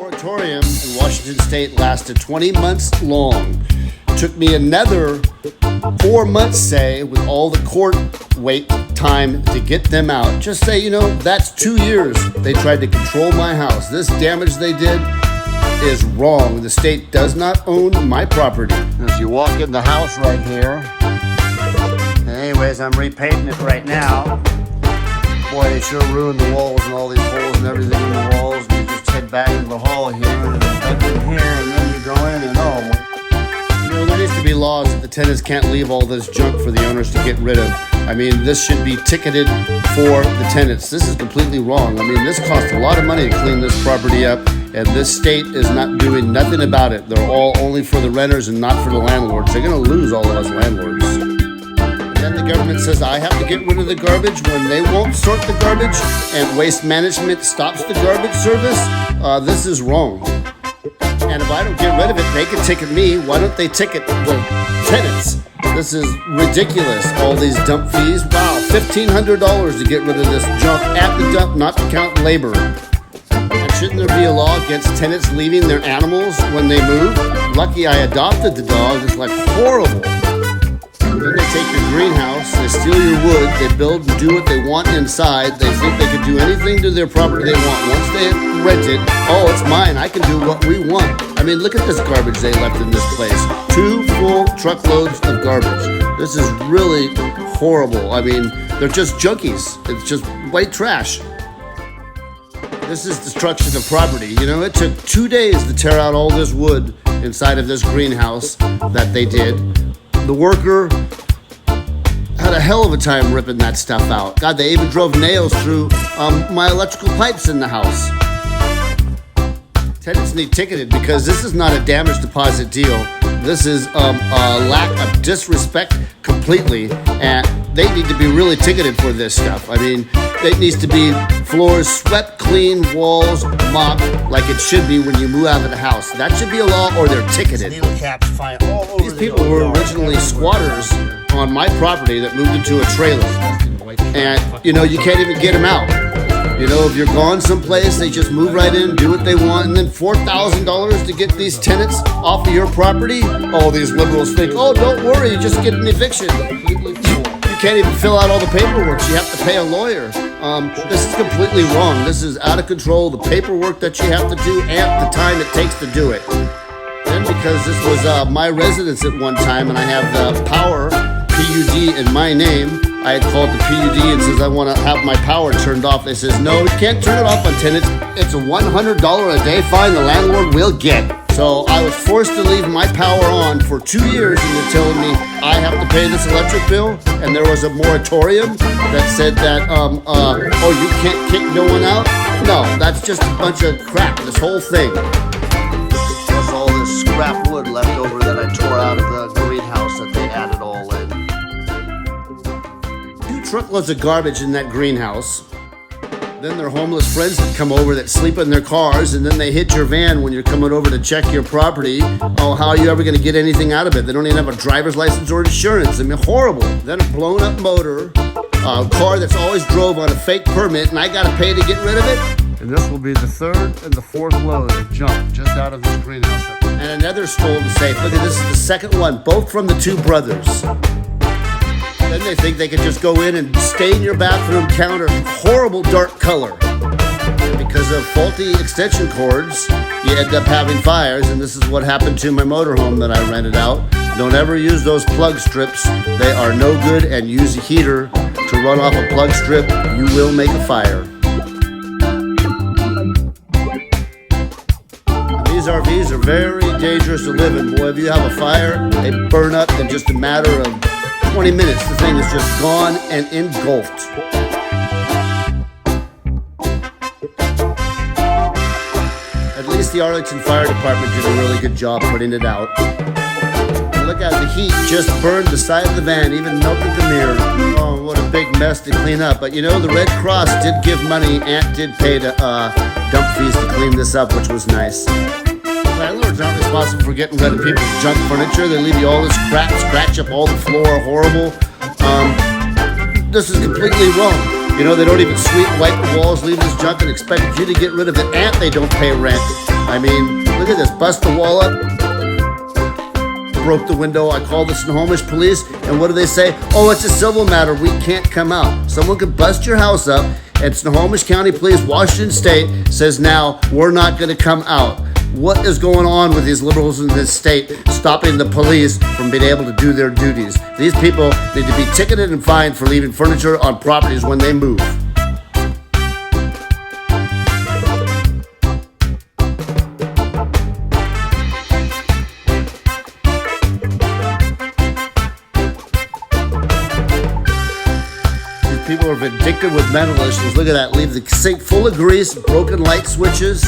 moratorium in Washington State lasted 20 months long. Took me another 4 months, say, with all the court wait time to get them out. Just say, that's 2 years they tried to control my house. This damage they did is wrong. The state does not own my property. As you walk in the house right here. Anyways, I'm repainting it right now. Boy, they sure ruined the walls and all these holes and everything in the walls. You just head back into the hall here and then here, and then you go in and there needs to be laws that the tenants can't leave all this junk for the owners to get rid of. I mean, this should be ticketed for the tenants. This is completely wrong. I mean, this costs a lot of money to clean this property up, and this state is not doing nothing about it. They're all only for the renters and not for the landlords. They're going to lose all of us landlords. And then the government says I have to get rid of the garbage when they won't sort the garbage, and Waste Management stops the garbage service. This is wrong. And if I don't get rid of it, they can ticket me. Why don't they ticket the tenants? This is ridiculous. All these dump fees. Wow, $1,500 to get rid of this junk at the dump, not to count labor. And shouldn't there be a law against tenants leaving their animals when they move? Lucky I adopted the dog. It's like horrible. Then they take your greenhouse, they steal your wood, they build and do what they want inside. They think they can do anything to their property they want. Once they rent it, oh, it's mine, I can do what we want. I mean, look at this garbage they left in this place. 2 full truckloads of garbage. This is really horrible. I mean, they're just junkies. It's just white trash. This is destruction of property. It took 2 days to tear out all this wood inside of this greenhouse that they did. The worker had a hell of a time ripping that stuff out. God, they even drove nails through my electrical pipes in the house. Tenants need ticketed because this is not a damage deposit deal. This is a lack of disrespect completely, and they need to be really ticketed for this stuff. I mean, it needs to be floors swept clean, walls mopped like it should be when you move out of the house. That should be a law, or they're ticketed. Needle caps fly all over. These people were originally squatters on my property that moved into a trailer, and you can't even get them out. If you're gone someplace, they just move right in, do what they want, and then $4,000 to get these tenants off of your property? Oh, these liberals think, oh, don't worry, you just get an eviction. You can't even fill out all the paperwork. You have to pay a lawyer. This is completely wrong. This is out of control. The paperwork that you have to do and the time it takes to do it. And because this was my residence at one time, and I have the power, PUD, in my name, I had called the PUD and says, I want to have my power turned off. They says, no, you can't turn it off on tenants. It's a $100 a day fine the landlord will get. So I was forced to leave my power on for 2 years, and they're telling me I have to pay this electric bill. And there was a moratorium that said that, you can't kick no one out. No, that's just a bunch of crap, this whole thing. Plus all this scrap wood left over that I tore out of the greenhouse that they added all in. 2 truckloads of garbage in that greenhouse. Then their homeless friends that come over that sleep in their cars, and then they hit your van when you're coming over to check your property. Oh, how are you ever going to get anything out of it? They don't even have a driver's license or insurance. I mean, horrible. Then a blown up motor, a car that's always drove on a fake permit, and I got to pay to get rid of it. And this will be the 3rd and the 4th load of junk just out of this greenhouse. And another stolen safe. Look at this, is the 2nd one, both from the 2 brothers. Then they think they can just go in and stain your bathroom counter horrible dark color. And because of faulty extension cords, you end up having fires, and this is what happened to my motorhome that I rented out. Don't ever use those plug strips. They are no good, and use a heater to run off a plug strip. You will make a fire. These RVs are very dangerous to live in. Boy, if you have a fire, they burn up in just a matter of 20 minutes. The thing is just gone and engulfed. At least the Arlington Fire Department did a really good job putting it out. And look at the heat just burned the side of the van, even melted the mirror. Oh, what a big mess to clean up. But the Red Cross did give money and did pay to dump fees to clean this up, which was nice. Landlords aren't responsible for getting rid of people's junk furniture. They leave you all this crap, scratch up all the floor, horrible. This is completely wrong. They don't even sweep, wipe the walls, leave this junk, and expect you to get rid of it, and they don't pay rent. I mean, look at this, bust the wall up, broke the window. I called the Snohomish police, and what do they say? Oh, it's a civil matter, we can't come out. Someone could bust your house up, and Snohomish County Police, Washington State, says now we're not gonna come out. What is going on with these liberals in this state stopping the police from being able to do their duties? These people need to be ticketed and fined for leaving furniture on properties when they move. These people are vindictive with mental issues. Look at that, leave the sink full of grease, broken light switches.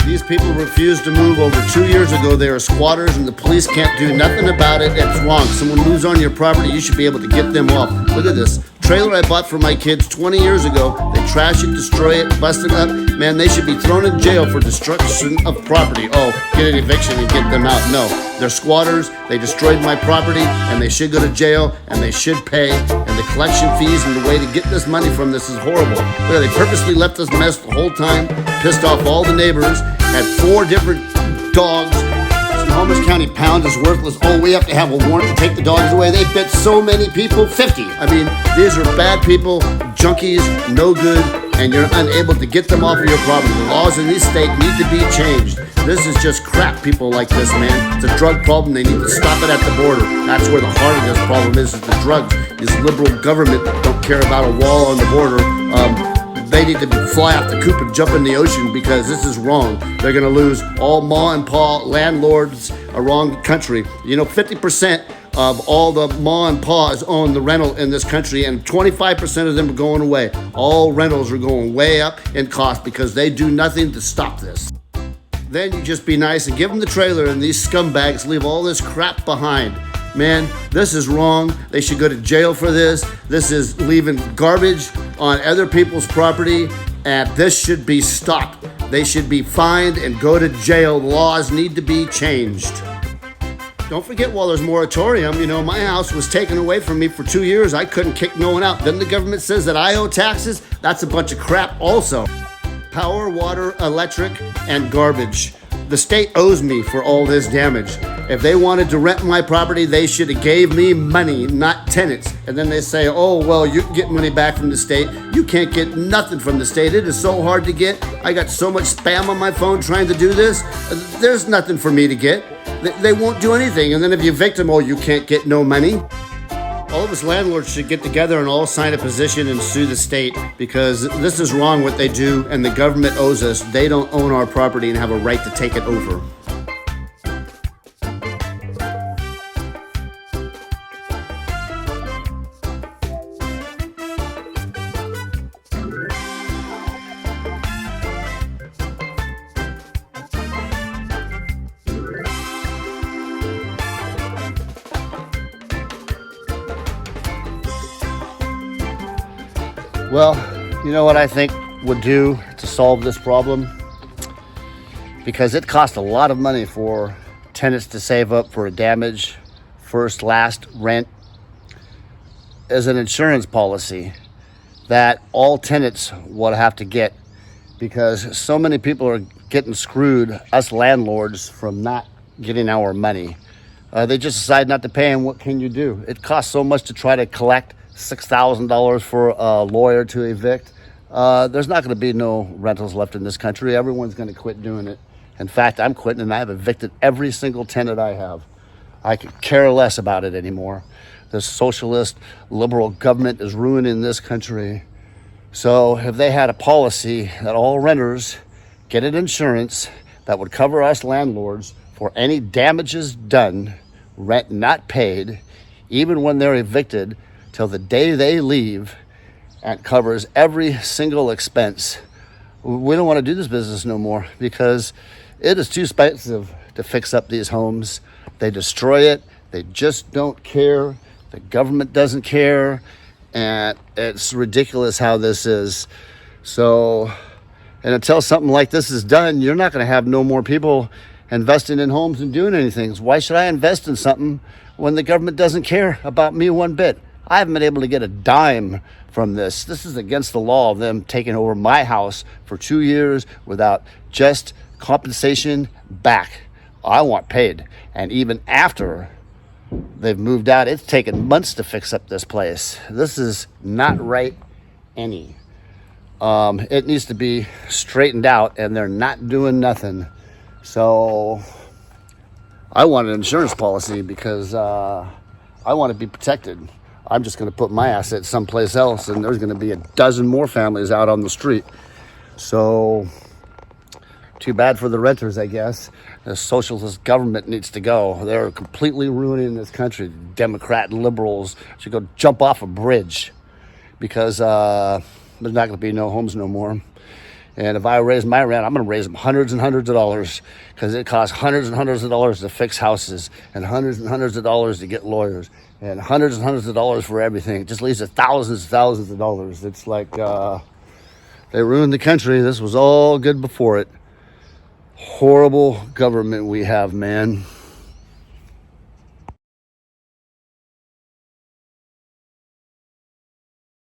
These people refused to move over 2 years ago. They are squatters and the police can't do nothing about it. That's wrong. Someone moves on your property, you should be able to get them off. Look at this trailer I bought for my kids 20 years ago. They trash it, destroy it, bust it up. Man, they should be thrown in jail for destruction of property. Oh, get an eviction and get them out. No, they're squatters. They destroyed my property and they should go to jail and they should pay. And the collection fees and the way to get this money from this is horrible. Look, they purposely left this mess the whole time, pissed off all the neighbors, had 4 different dogs. Snohomish County pound is worthless. Oh, we have to have a warrant to take the dogs away. They bit so many people, 50. I mean, these are bad people, junkies, no good, and you're unable to get them off of your property. The laws in this state need to be changed. This is just crap, people like this, man. It's a drug problem. They need to stop it at the border. That's where the heart of this problem is the drugs. This liberal government don't care about a wall on the border. They need to fly off the coop and jump in the ocean because this is wrong. They're going to lose all ma and pa landlords around the country. You know, 50% of all the ma and pa's own the rental in this country, and 25% of them are going away. All rentals are going way up in cost because they do nothing to stop this. Then you just be nice and give them the trailer, and these scumbags leave all this crap behind. Man, this is wrong. They should go to jail for this. This is leaving garbage on other people's property, and this should be stopped. They should be fined and go to jail. Laws need to be changed. Don't forget, while there's moratorium, you know, my house was taken away from me for 2 years. I couldn't kick no one out. Then the government says that I owe taxes. That's a bunch of crap also. Power, water, electric, and garbage. The state owes me for all this damage. If they wanted to rent my property, they should have gave me money, not tenants. And then they say, oh, well, you can get money back from the state. You can't get nothing from the state. It is so hard to get. I got so much spam on my phone trying to do this. There's nothing for me to get. They won't do anything. And then if you evict them, oh, you can't get no money. All of us landlords should get together and all sign a petition and sue the state because this is wrong what they do, and the government owes us. They don't own our property and have a right to take it over. Well, you know what I think would do to solve this problem? Because it costs a lot of money for tenants to save up for a damage, first, last rent, is an insurance policy that all tenants would have to get, because so many people are getting screwed, us landlords, from not getting our money. They just decide not to pay, and what can you do? It costs so much to try to collect $6,000 for a lawyer to evict. There's not going to be no rentals left in this country. Everyone's going to quit doing it. In fact, I'm quitting, and I have evicted every single tenant I have. I could care less about it anymore. The socialist liberal government is ruining this country. So if they had a policy that all renters get an insurance that would cover us landlords for any damages done, rent not paid, even when they're evicted, till the day they leave, and covers every single expense. We don't want to do this business no more because it is too expensive to fix up these homes. They destroy it. They just don't care. The government doesn't care. And it's ridiculous how this is. So, and until something like this is done, you're not going to have no more people investing in homes and doing anything. Why should I invest in something when the government doesn't care about me one bit? I haven't been able to get a dime from this. This is against the law of them taking over my house for 2 years without just compensation back. I want paid. And even after they've moved out, it's taken months to fix up this place. This is not right any. It needs to be straightened out, and they're not doing nothing. So I want an insurance policy because I want to be protected. I'm just going to put my assets someplace else, and there's going to be a dozen more families out on the street. So too bad for the renters, I guess. The socialist government needs to go. They're completely ruining this country. Democrat and liberals should go jump off a bridge because there's not going to be no homes no more. And if I raise my rent, I'm going to raise them hundreds and hundreds of dollars because it costs hundreds and hundreds of dollars to fix houses and hundreds of dollars to get lawyers and hundreds of dollars for everything. It just leaves us thousands of dollars. It's like they ruined the country. This was all good before it. Horrible government we have, man.